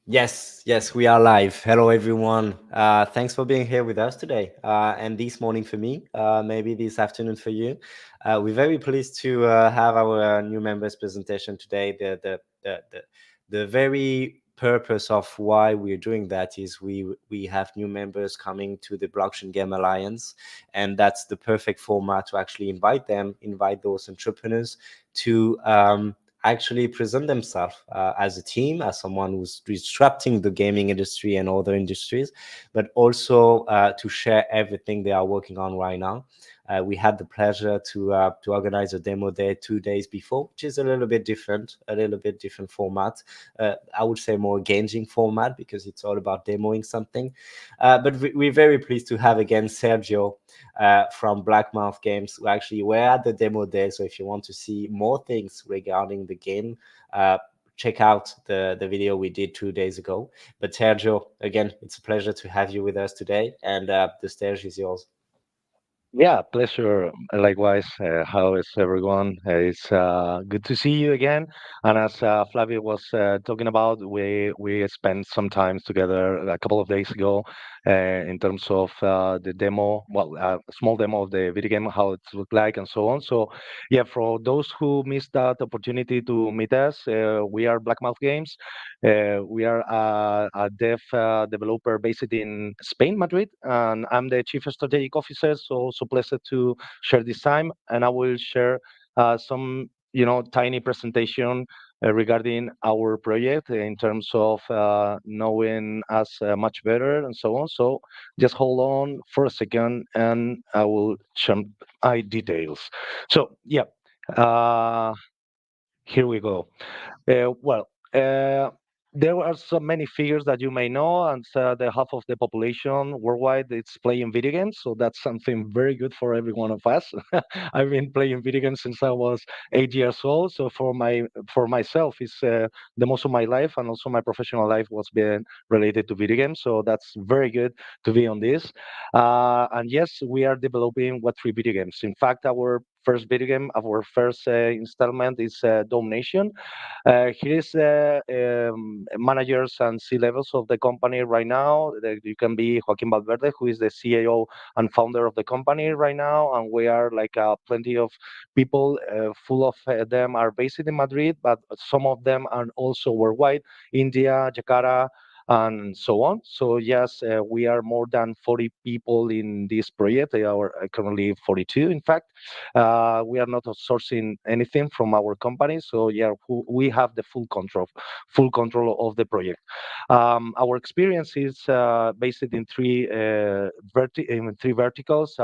Yes, we are live. Hello, everyone. Thanks for being here with us today. And this morning for me, maybe this afternoon for you. We're very pleased to have our new members presentation today. The very purpose of why we're doing that is we have new members coming to the Blockchain Game Alliance, and that's the perfect format to actually invite those entrepreneurs to actually present themselves as a team, as someone who's disrupting the gaming industry and other industries, but also to share everything they are working on right now. We had the pleasure to organize a demo day 2 days before, which is a little bit different format. I would say more engaging format because it's all about demoing something. But we're very pleased to have again Sergio from Blackmouth Games, who actually were at the demo day. So if you want to see more things regarding the game, check out the video we did 2 days ago. But Sergio, again, it's a pleasure to have you with us today, and the stage is yours. Yeah, pleasure. Likewise. How is everyone? It's good to see you again. And as Flavio was talking about, we spent some time together a couple of days ago in terms of the demo, well, a small demo of the video game, how it looked like, and so on. So, yeah, for those who missed that opportunity to meet us, we are Blackmouth Games. We are a dev developer based in Spain, Madrid, and I'm the chief strategic officer. So pleased to share this time, and I will share some tiny presentation regarding our project in terms of knowing us much better and so on. So just hold on for a second, and I will share my details. So yeah. Uh, Here we go. Well, there are so many figures that you may know, and the half of the population worldwide it's playing video games. So that's something very good for every one of us. I've been playing video games since I was 8 years old. So for myself, it's the most of my life, and also my professional life was being related to video games. So that's very good to be on this. And yes, we are developing Web3 video games. In fact, our first video game, our first installment is Domination. Here is managers and C levels of the company right now. You can be Joaquin Valverde, who is the CEO and founder of the company right now, and we are like plenty of people. Full of them are based in Madrid, but some of them are also worldwide, India, Jakarta, and so on. So yes, we are more than 40 people in this project. They are currently 42, in fact. We are not outsourcing anything from our company, so yeah, we have the full control of the project. Our experience is based in in three verticals: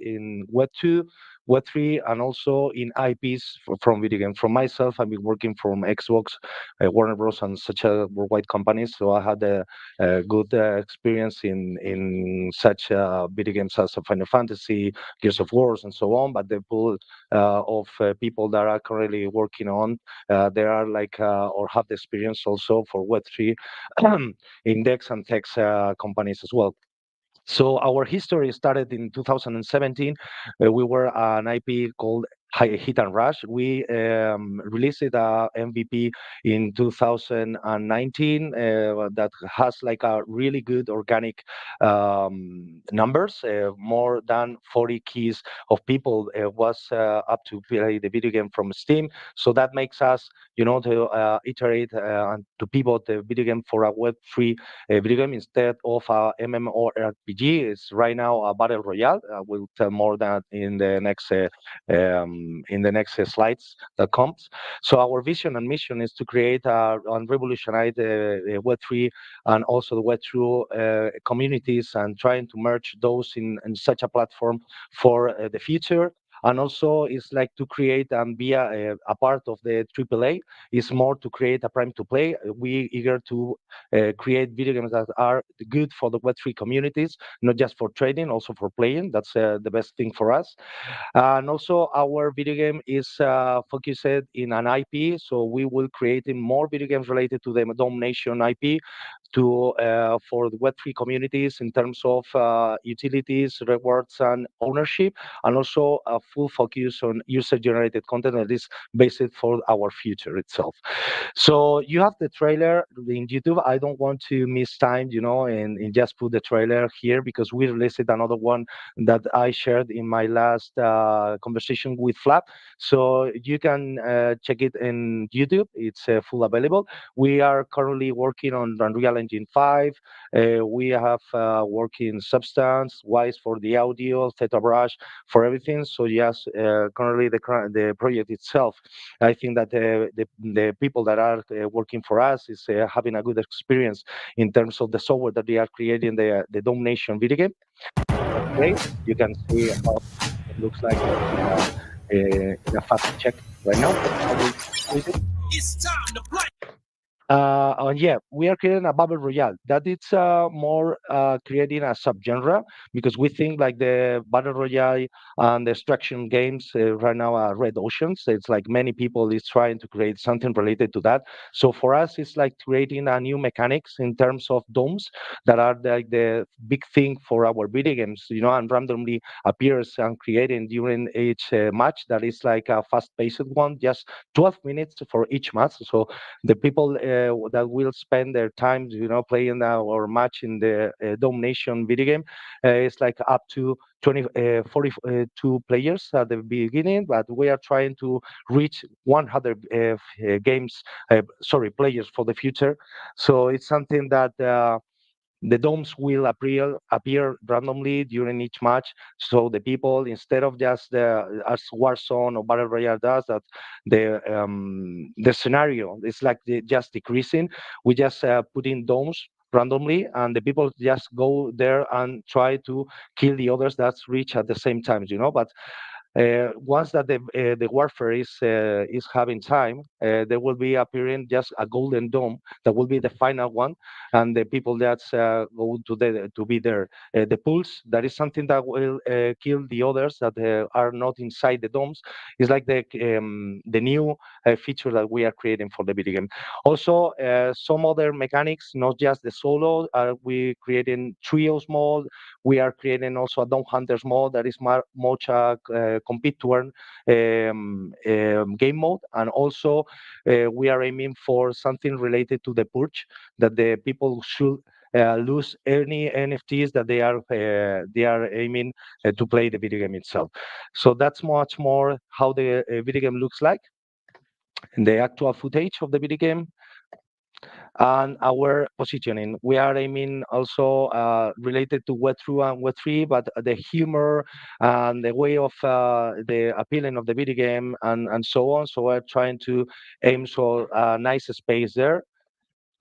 in Web2, Web3, and also in IPs from video games. From myself, I've been working from Xbox, Warner Bros, and such a worldwide companies. So I had a good experience in such video games as Final Fantasy, Gears of Wars, and so on. But the pool of people that are currently working on, there are like or have the experience also for Web3 index and tech companies as well. So our history started in 2017. We were an IP called Hit and Rush. We released a MVP in 2019 that has like a really good organic numbers. More than 40 keys of people was up to play the video game from Steam. So that makes us, to iterate and to pivot the video game for a web-free video game instead of a MMORPG. It's right now a battle royale. I will tell more that in the next slides that comes. So our vision and mission is to create and revolutionize the Web3 and also the Web2 communities, and trying to merge those in such a platform for the future. And also, it's like to create and be a part of the AAA. It's more to create a prime to play. We eager to create video games that are good for the Web3 communities, not just for trading, also for playing. That's the best thing for us. And also, our video game is focused in an IP, so we will creating more video games related to the Domination IP to for the Web3 communities in terms of utilities, rewards, and ownership, and also full focus on user-generated content that is based for our future itself. So you have the trailer in YouTube. I don't want to miss time, and just put the trailer here because we released another one that I shared in my last conversation with Flap. So you can check it in YouTube. It's full available. We are currently working on Unreal Engine 5. We have working Substance, Wise for the audio, Theta Brush for everything. So yes, currently the project itself, I think that the people that are working for us is having a good experience in terms of the software that they are creating the Domination video game. That's great. You can see how it looks like in a fast check right now. I will read it. And yeah, we are creating a battle royale that it's more creating a subgenre because we think like the battle royale and the extraction games right now are red oceans. It's like many people is trying to create something related to that. So for us, it's like creating a new mechanics in terms of domes that are like the big thing for our video games, and randomly appears and creating during each match. That is like a fast-paced one, just 12 minutes for each match. So the people that will spend their time, playing or matching the Domination video game, it's like up to 20, 42 players at the beginning, but we are trying to reach 100 players for the future. So it's something that the domes will appear randomly during each match. So the people, instead of just as Warzone or Battle Royale does, that the scenario is like just decreasing. We just put in domes randomly, and the people just go there and try to kill the others that's reach at the same time. But once that the warfare is having time, there will be appearing just a golden dome that will be the final one, and the people that go to be there. The pulse, that is something that will kill the others that are not inside the domes. It's like the new feature that we are creating for the video game. Also, some other mechanics, not just the solo. We creating trios mode. We are creating also a Dawn Hunters mode that is much compete to earn game mode. And also, we are aiming for something related to the purge, that the people should lose any NFTs that they are aiming to play the video game itself. So that's much more how the video game looks like, the actual footage of the video game and our positioning. We are aiming also related to Web2 and Web3, but the humor and the way of the appealing of the video game and so on. So we're trying to aim for a nice space there,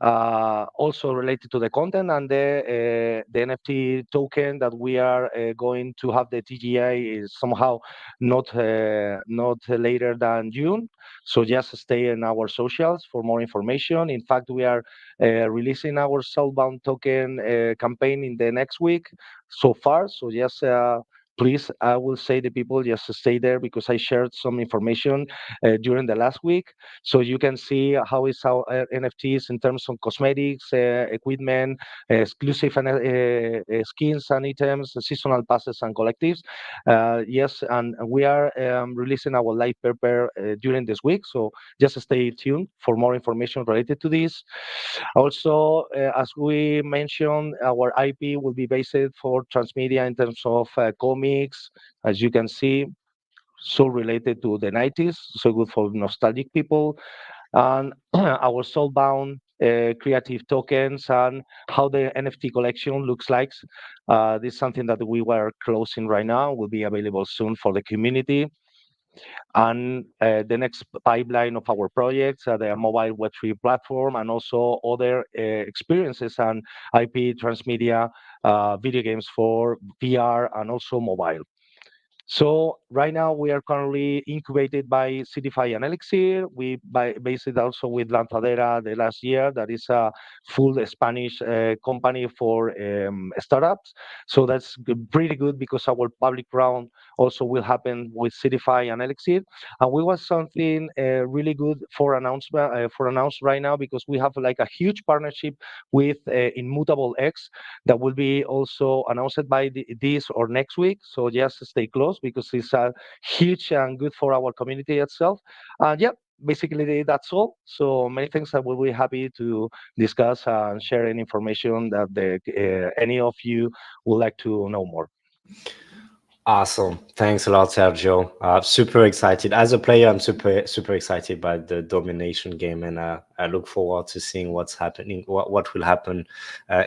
also related to the content and the NFT token that we are going to have the TGA is somehow not later than June. So just stay in our socials for more information. In fact, we are releasing our Soulbound token campaign in the next week so far. So just please, I will say the people just stay there because I shared some information during the last week. So you can see how is our NFTs in terms of cosmetics, equipment, exclusive skins and items, seasonal passes and collectives. Yes, and we are releasing our light paper during this week. So just stay tuned for more information related to this. Also, as we mentioned, our IP will be based for transmedia in terms of comics, as you can see, so related to the 90s, so good for nostalgic people, and our soulbound creative tokens and how the NFT collection looks like. This is something that we were closing right now, will be available soon for the community. And the next pipeline of our projects, the mobile Web3 platform, and also other experiences and IP transmedia video games for VR and also mobile. So right now we are currently incubated by Citify and Elixir. We based it also with Lanzadera the last year. That is a full Spanish company for startups. So that's pretty good because our public round also will happen with Citify and Elixir. And we want something really good for announcement for announced right now because we have like a huge partnership with Immutable X that will be also announced by this or next week. So just stay close us because it's huge and good for our community itself. And yeah, basically that's all. So many things I will be happy to discuss and share any information that any of you would like to know more. Awesome. Thanks a lot, Sergio. Super excited. As a player, I'm super excited by the domination game, and I look forward to seeing what's happening, what will happen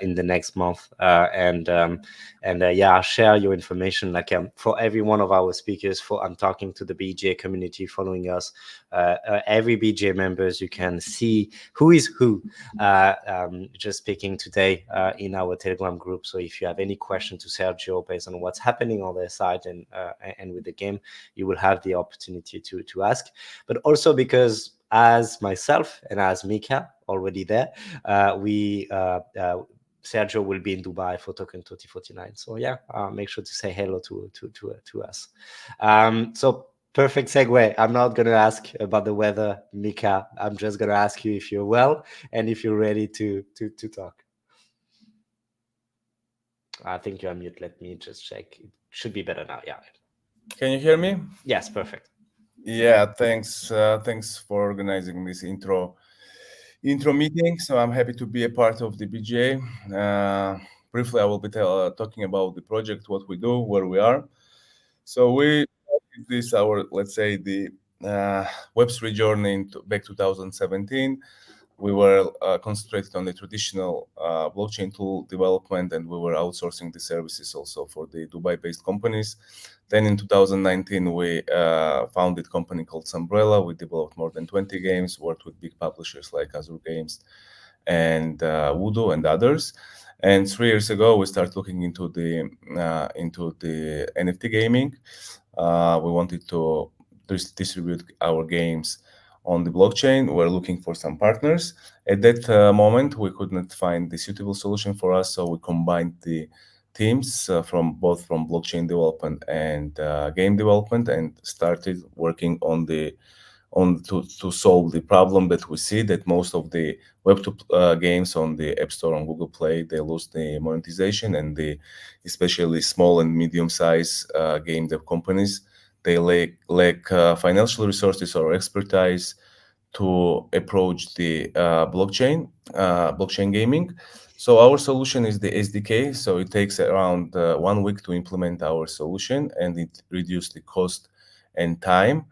in the next month. And yeah, I'll share your information. Like for every one of our speakers, for I'm talking to the BJ community following us. Every BJ members, you can see who is who. Just speaking today in our Telegram group. So if you have any question to Sergio based on what's happening on their side and with the game, you will have the opportunity to ask. But also because as myself and as Mika already there, we Sergio will be in Dubai for Token 2049. So yeah, make sure to say hello to us. So perfect segue. I'm not going to ask about the weather, Mika. I'm just going to ask you if you're well and if you're ready to talk. I think you're on mute. Let me just check. It should be better now. Yeah. Can you hear me? Yes, perfect. Yeah, thanks. Thanks for organizing this intro meeting. So I'm happy to be a part of the BGA. Briefly, I will be talking about the project, what we do, where we are. So we this our, let's say, the Web3 journey back 2017. We were concentrated on the traditional blockchain tool development, and we were outsourcing the services also for the Dubai-based companies. Then in 2019, we founded a company called Umbrella. We developed more than 20 games, worked with big publishers like Azure Games and Voodoo and others. And 3 years ago, we started looking into the NFT gaming. We wanted to distribute our games on the blockchain. We're looking for some partners. At that moment, we could not find the suitable solution for us, so we combined the teams from blockchain development and game development, and started working to solve the problem that we see, that most of the Web2 games on the App Store on Google Play, they lose the monetization, and especially small and medium-sized game dev companies, they lack financial resources or expertise to approach the blockchain gaming. So our solution is the SDK. So it takes around 1 week to implement our solution, and it reduces the cost and time,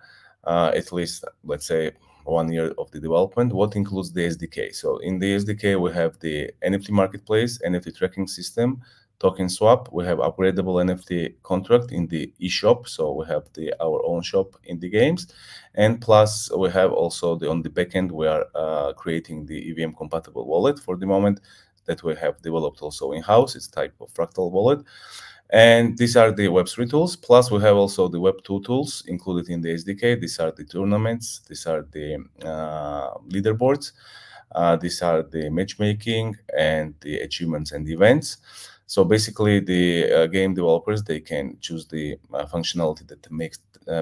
at least, let's say, 1 year of the development. What includes the SDK? So in the SDK, we have the NFT marketplace, NFT tracking system, token swap. We have upgradable NFT contract in the eShop. So we have our own shop in the games. And plus, we have also on the backend, we are creating the EVM compatible wallet for the moment that we have developed also in-house. It's type of fractal wallet. And these are the Web3 tools. Plus, we have also the Web2 tools included in the SDK. These are the tournaments. These are the leaderboards. These are the matchmaking and the achievements and events. So basically, the game developers, they can choose the functionality that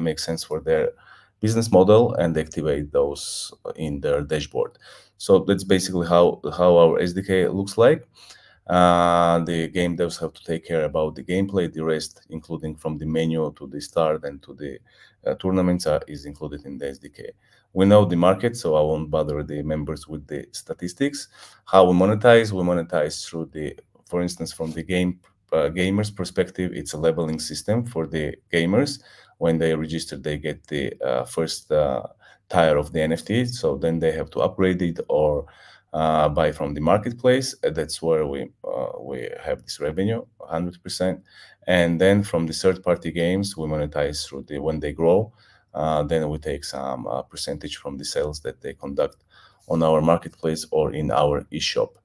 makes sense for their business model and activate those in their dashboard. So that's basically how our SDK looks like. The game devs have to take care about the gameplay. The rest, including from the menu to the start and to the tournaments, is included in the SDK. We know the market, so I won't bother the members with the statistics. How we monetize through for instance, from the gamers perspective, it's a leveling system for the gamers. When they register, they get the first tier of the NFT, so then they have to upgrade it or buy from the marketplace. That's where we have this revenue 100%. And then from the third-party games, we monetize through when they grow. Then we take some percentage from the sales that they conduct on our marketplace or in our eShop.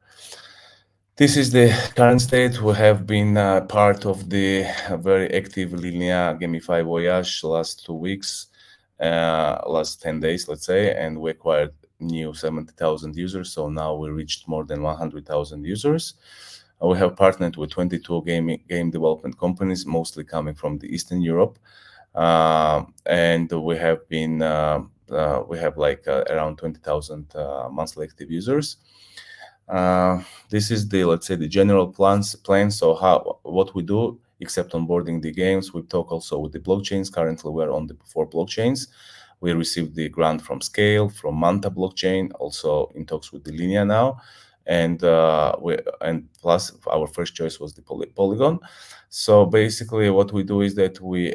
This is the current state. We have been part of the very active Linear Gamify Voyage last 2 weeks, last 10 days, let's say, and we acquired new 70,000 users. So now we reached more than 100,000 users. We have partnered with 22 game development companies, mostly coming from the Eastern Europe. And we have like around 20,000 monthly active users. This is let's say, the general plan. So what we do except onboarding the games. We talk also with the blockchains. Currently, we're on the 4 blockchains. We received the grant from Scale, from Manta blockchain, also in talks with the Linea now, and plus our first choice was the Polygon. So basically, what we do is that we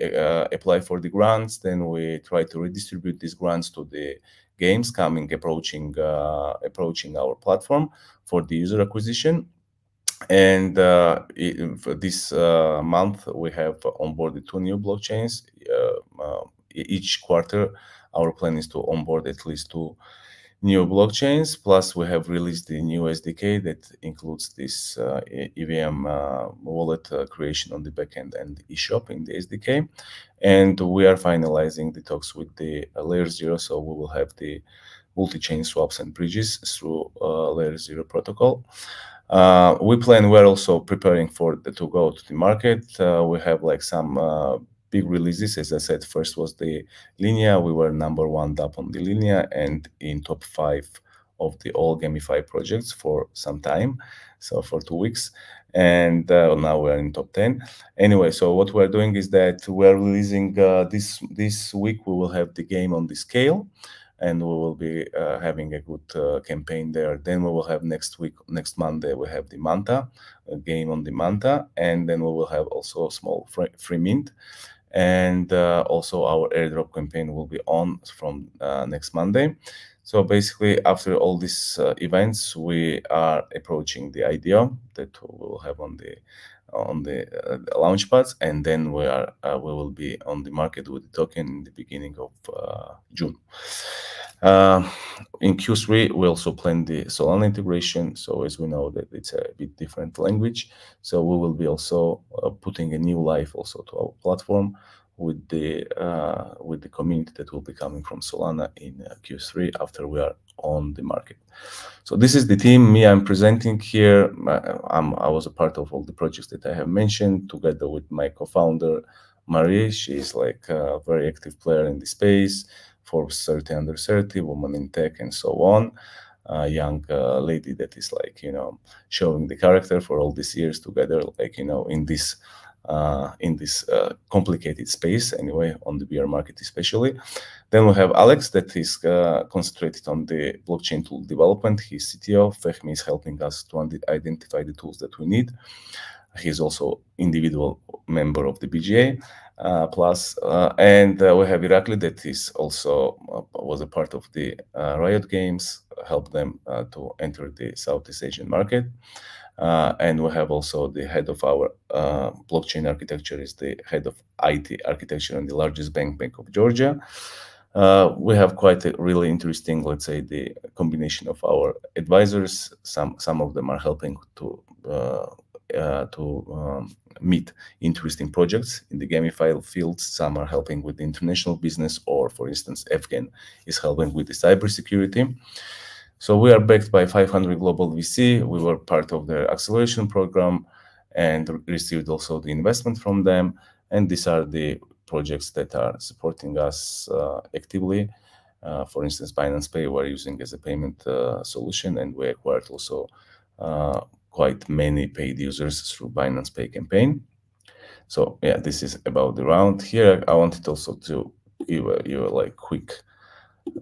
apply for the grants, then we try to redistribute these grants to the games approaching our platform for the user acquisition. And for this month, we have onboarded 2 new blockchains. Each quarter, our plan is to onboard at least 2 new blockchains. Plus, we have released the new SDK that includes this EVM wallet creation on the backend and eShop in the SDK. And we are finalizing the talks with the Layer 0, so we will have the multi-chain swaps and bridges through Layer 0 protocol. We're also preparing to go to the market. We have like some big releases. As I said, first was the Linea. We were number 1 up on the Linea and in top 5 of the all Gamify projects for some time, so for 2 weeks. And now we're in top 10. Anyway, so what we're doing is that we're releasing this week. We will have the game on the Scale, and we will be having a good campaign there. Then we will have next Monday, we have the Manta, a game on the Manta, and then we will have also a small free mint. And also our airdrop campaign will be on from next Monday. So basically, after all these events, we are approaching the IDO that we will have on the launch pads, and then we will be on the market with the token in the beginning of June. In Q3, we also plan the Solana integration. So as we know that it's a bit different language, so we will be also putting a new life also to our platform with the community that will be coming from Solana in Q3 after we are on the market. So this is the team. Me, I'm presenting here. I was a part of all the projects that I have mentioned together with my co-founder Marie. She is like a very active player in the space. Forbes 30 under 30, woman in tech, and so on. A young lady that is like, showing the character for all these years together, like, in this complicated space anyway, on the bear market especially. Then we have Alex that is concentrated on the blockchain tool development. He's CTO. Fehmi is helping us to identify the tools that we need. He's also individual member of the BGA. And we have Irakli that is also was a part of the Riot Games, helped them to enter the Southeast Asian market. And we have also the head of our blockchain architecture is the head of IT architecture in the largest Bank of Georgia. We have quite a really interesting, let's say, the combination of our advisors. Some of them are helping to meet interesting projects in the Gamify fields. Some are helping with the international business, or for instance, Evgen is helping with the cybersecurity. So we are backed by 500 global VC. We were part of their acceleration program and received also the investment from them. And these are the projects that are supporting us actively. For instance, Binance Pay we're using as a payment solution, and we acquired also quite many paid users through Binance Pay campaign. So yeah, this is about the round. Here I wanted also to give you like quick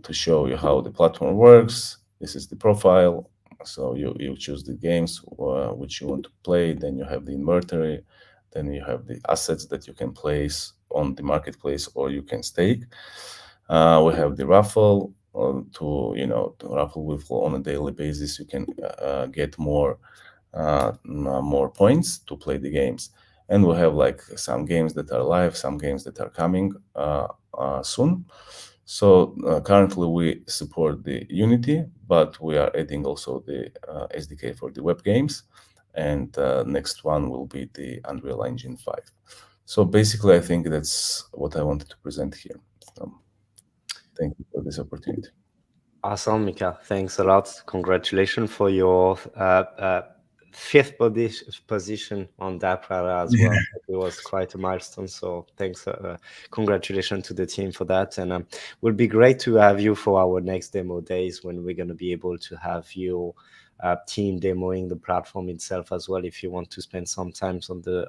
to show you how the platform works. This is the profile. So you choose the games which you want to play. Then you have the inventory. Then you have the assets that you can place on the marketplace or you can stake. We have the raffle to raffle with on a daily basis. You can get more points to play the games. And we have like some games that are live, some games that are coming soon. So currently we support the Unity, but we are adding also the SDK for the web games. And next one will be the Unreal Engine 5. So basically, I think that's what I wanted to present here. Thank you for this opportunity. Awesome, Mika. Thanks a lot. Congratulations for your fifth position on Daprara as well. It was quite a milestone. So thanks. Congratulations to the team for that. And it will be great to have you for our next demo days when we're going to be able to have you team demoing the platform itself as well, if you want to spend some time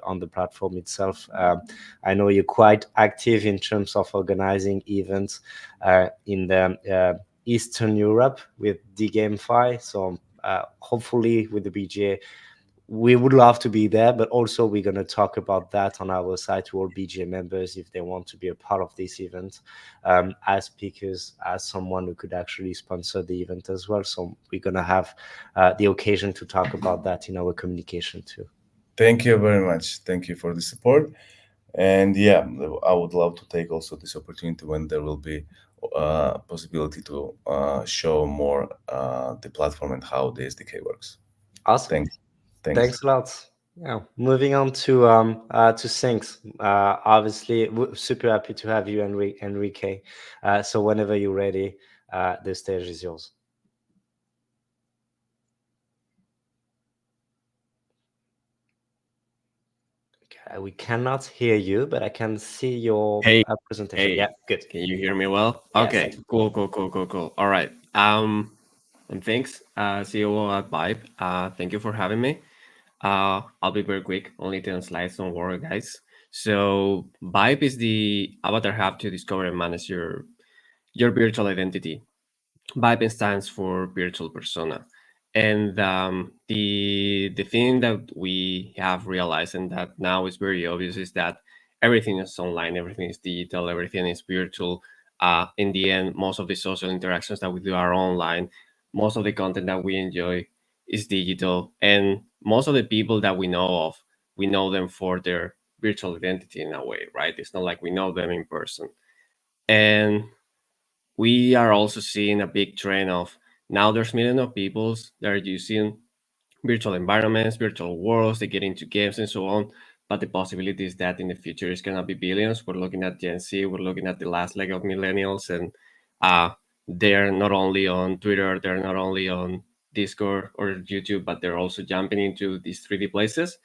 on the platform itself. I know you're quite active in terms of organizing events in the Eastern Europe with the GameFi. So hopefully with the BGA, we would love to be there, but also we're going to talk about that on our side to all BGA members if they want to be a part of this event, as speakers, as someone who could actually sponsor the event as well. So we're going to have the occasion to talk about that in our communication too. Thank you very much. Thank you for the support. And yeah, I would love to take also this opportunity when there will be possibility to show more the platform and how the SDK works. Awesome. Thanks. Thanks. Thanks a lot. Yeah. Moving on to Syncs. Obviously, super happy to have you, Enrique. So whenever you're ready, the stage is yours. Okay, we cannot hear you, but I can see your Hey, presentation. hey, Yeah, good. can you hear me well? Yes, Okay, cool. All right. And thanks, CEO at Vibe. Thank you for having me. I'll be very quick, only 10 slides, don't worry, guys. So Vibe is the avatar hub to discover and manage your virtual identity. Vibe stands for virtual persona. And the thing that we have realized and that now is very obvious is that everything is online, everything is digital, everything is virtual. In the end, most of the social interactions that we do are online. Most of the content that we enjoy is digital. And most of the people that we know of, we know them for their virtual identity in a way, right? It's not like we know them in person. And we are also seeing a big trend of now there's millions of people that are using virtual environments, virtual worlds, they get into games and so on. But the possibility is that in the future it's gonna be billions. We're looking at Gen Z, we're looking at the last leg of millennials, and uh, they're not only on Twitter, they're not only on Discord or YouTube, but they're also jumping into these 3D places.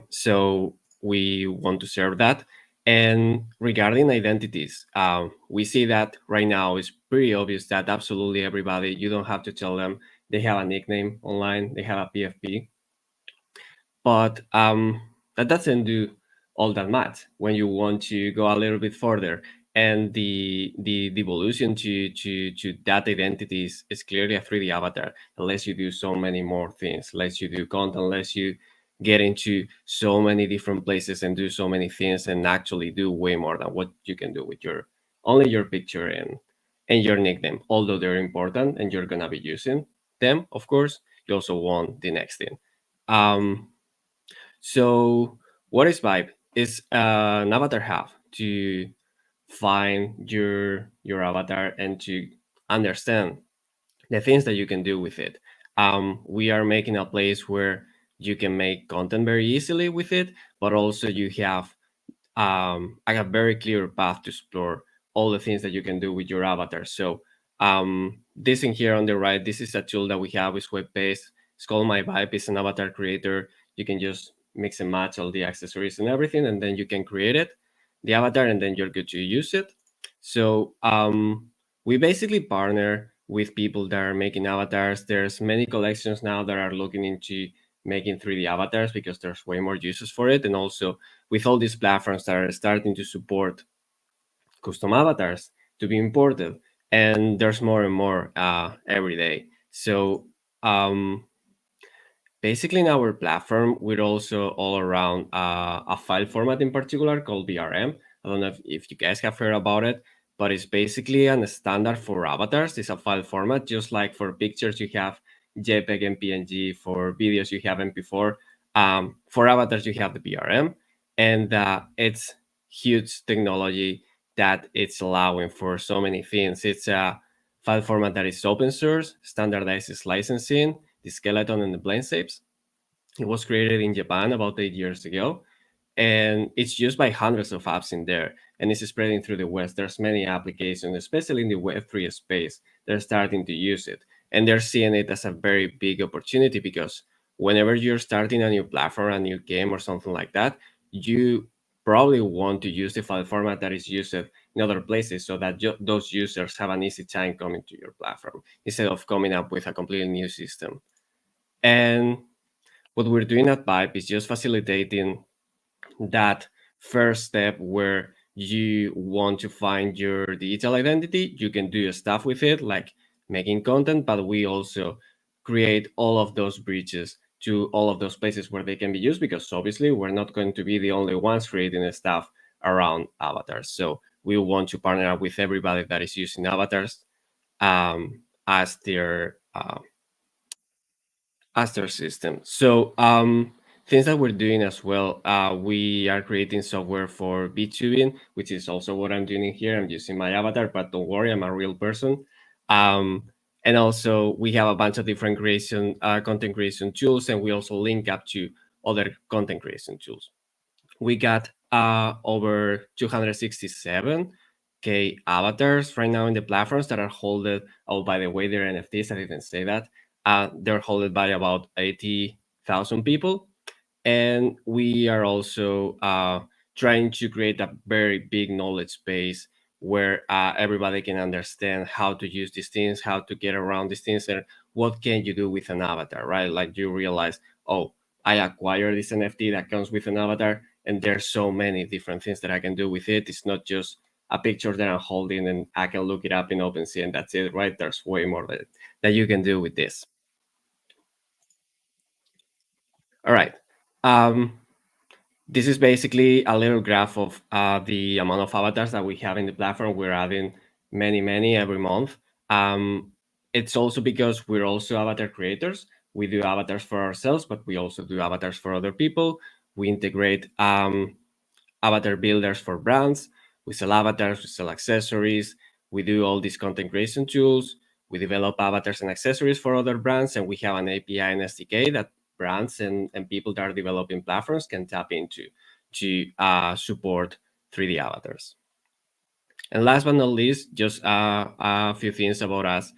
So we want to serve that. And regarding identities, we see that right now it's pretty obvious that absolutely everybody, you don't have to tell them they have a nickname online, they have a PFP, but that doesn't do all that much when you want to go a little bit further. And the evolution to that identity is clearly a 3D avatar. It lets you do so many more things, lets you do content, lets you get into so many different places and do so many things and actually do way more than what you can do with your only your picture and your nickname. Although they're important and you're gonna be using them, of course, you also want the next thing. Um, so, what is Vibe? It's an avatar hub to find your avatar and to understand the things that you can do with it. We are making a place where you can make content very easily with it, but also you have I have very clear path to explore all the things that you can do with your avatar. So this in here on the right, this is a tool that we have. It's web based. It's called My Vibe. It's an avatar creator. You can just mix and match all the accessories and everything, and then you can create it, the avatar, and then you're good to use it. So we basically partner with people that are making avatars. There's many collections now that are looking into making 3D avatars because there's way more uses for it, and also with all these platforms that are starting to support custom avatars to be imported, and there's more and more every day. So basically, in our platform, we're also all around a file format in particular called VRM. I don't know if you guys have heard about it, but it's basically a standard for avatars. It's a file format, just like for pictures you have JPEG and PNG, for videos you have MP4. For avatars, you have the VRM, and it's huge technology that it's allowing for so many things. It's a file format that is open source, standardizes licensing, the skeleton and the blend shapes. It was created in Japan about 8 years ago, and it's used by hundreds of apps in there, and it's spreading through the West. There's many applications, especially in the Web3 space, they're starting to use it, and they're seeing it as a very big opportunity because whenever you're starting a new platform, a new game, or something like that, you probably want to use the file format that is used in other places so that those users have an easy time coming to your platform instead of coming up with a completely new system. And what we're doing at Pipe is just facilitating that first step where you want to find your digital identity. You can do stuff with it, like making content, but we also create all of those bridges to all of those places where they can be used, because obviously we're not going to be the only ones creating stuff around avatars. So we want to partner up with everybody that is using avatars as their system. So things that we're doing as well, we are creating software for VTubing, which is also what I'm doing here. I'm using my avatar, but don't worry, I'm a real person. And also we have a bunch of different content creation tools, and we also link up to other content creation tools. We got over 267K avatars right now in the platforms that are holded. Oh, by the way, they're NFTs. I didn't say that. They're held by about 80,000 people. And we are also trying to create a very big knowledge base where everybody can understand how to use these things, how to get around these things, and what can you do with an avatar, right? Like you realize, oh, I acquired this NFT that comes with an avatar, and there's so many different things that I can do with it. It's not just a picture that I'm holding and I can look it up in OpenSea and that's it, right? There's way more that you can do with this. All right. This is basically a little graph of the amount of avatars that we have in the platform. We're adding many every month. It's also because we're also avatar creators. We do avatars for ourselves, but we also do avatars for other people. We integrate avatar builders for brands. We sell avatars, we sell accessories. We do all these content creation tools. We develop avatars and accessories for other brands, and we have an API and SDK that brands and people that are developing platforms can tap into to support 3D avatars. And last but not least, just a few things about us.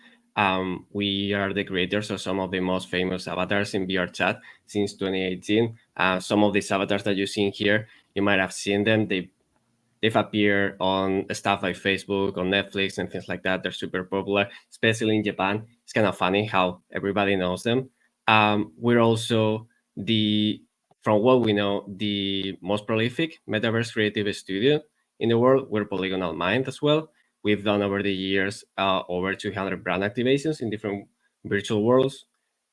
We are the creators of some of the most famous avatars in VR chat since 2018. Some of these avatars that you see here, you might have seen them. They've appeared on stuff like Facebook, on Netflix, and things like that. They're super popular, especially in Japan. It's kind of funny how everybody knows them. We're also from what we know, the most prolific metaverse creative studio in the world. We're Polygonal Mind as well. We've done over the years over 200 brand activations in different virtual worlds.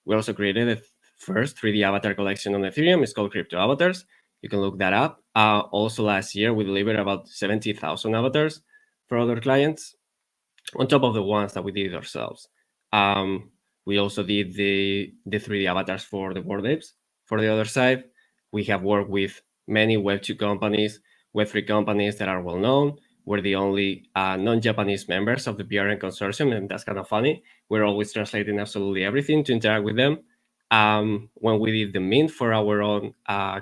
We also created the first 3D avatar collection on Ethereum. It's called Crypto Avatars. You can look that up. Also, last year, we delivered about 70,000 avatars for other clients, on top of the ones that we did ourselves. We also did the 3D avatars for the Bored Apes. For the other side, we have worked with many Web2 companies, Web3 companies that are well known. We're the only non-Japanese members of the BRN consortium, and that's kind of funny. We're always translating absolutely everything to interact with them. When we did the mint for our own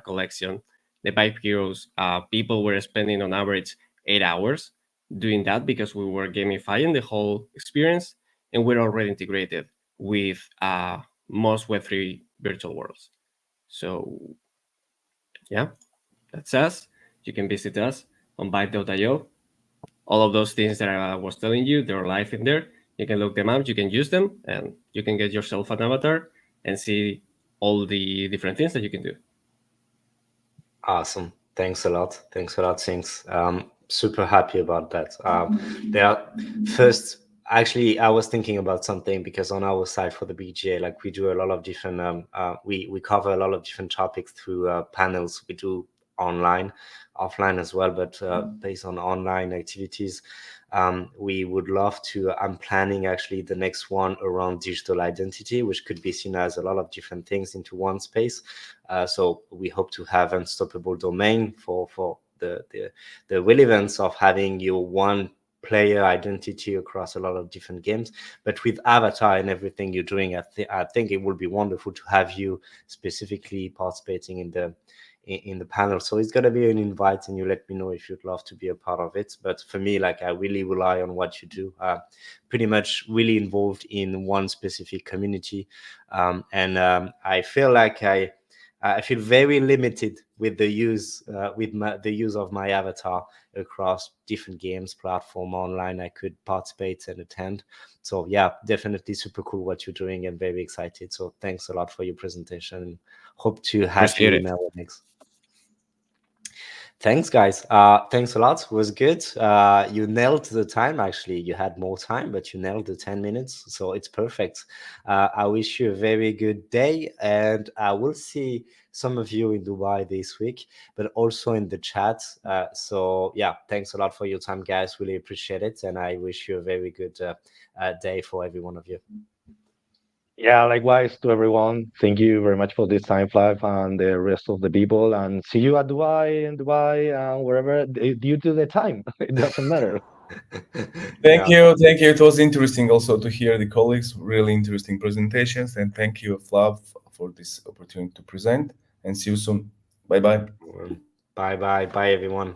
collection, the Pipe Heroes, people were spending on average 8 hours doing that because we were gamifying the whole experience, and we're already integrated with most Web3 virtual worlds. So yeah, that's us. You can visit us on Byte.io. All of those things that I was telling you, they're live in there. You can look them up, you can use them, and you can get yourself an avatar and see all the different things that you can do. Awesome. Thanks a lot. Thanks a lot, Sinks. Super happy about that. There are, first, actually, I was thinking about something because on our side for the BGA, like we do a lot of different, we cover a lot of different topics through panels. We do online, offline as well, but based on online activities. We would love to, I'm planning actually the next one around digital identity, which could be seen as a lot of different things into one space. So we hope to have unstoppable domain for the relevance of having your one player identity across a lot of different games. But with avatar and everything you're doing, I think it would be wonderful to have you specifically participating in the panel. So it's going to be an invite, and you let me know if you'd love to be a part of it. But for me, like, I really rely on what you do. Pretty much really involved in one specific community, and I feel like I feel very limited with the use the use of my avatar across different games platform online I could participate and attend. So yeah, definitely super cool what you're doing and very excited. So thanks a lot for your presentation. Hope to have you Appreciate in it. our next. Thanks, guys. Thanks a lot. It was good. You nailed the time, actually. You had more time, but you nailed the 10 minutes. So it's perfect. I wish you a very good day. And I will see some of you in Dubai this week, but also in the chat. So, yeah, thanks a lot for your time, guys. Really appreciate it. And I wish you a very good day for every one of you. Yeah, likewise to everyone. Thank you very much for this time, Flav, and the rest of the people. And see you at Dubai, in Dubai, wherever, due to the time. It doesn't matter. Thank Yeah. you. Thank you. It was interesting also to hear the colleagues, really interesting presentations. And thank you, Flav, for this opportunity to present. And see you soon. Bye bye. Bye bye. Bye, everyone.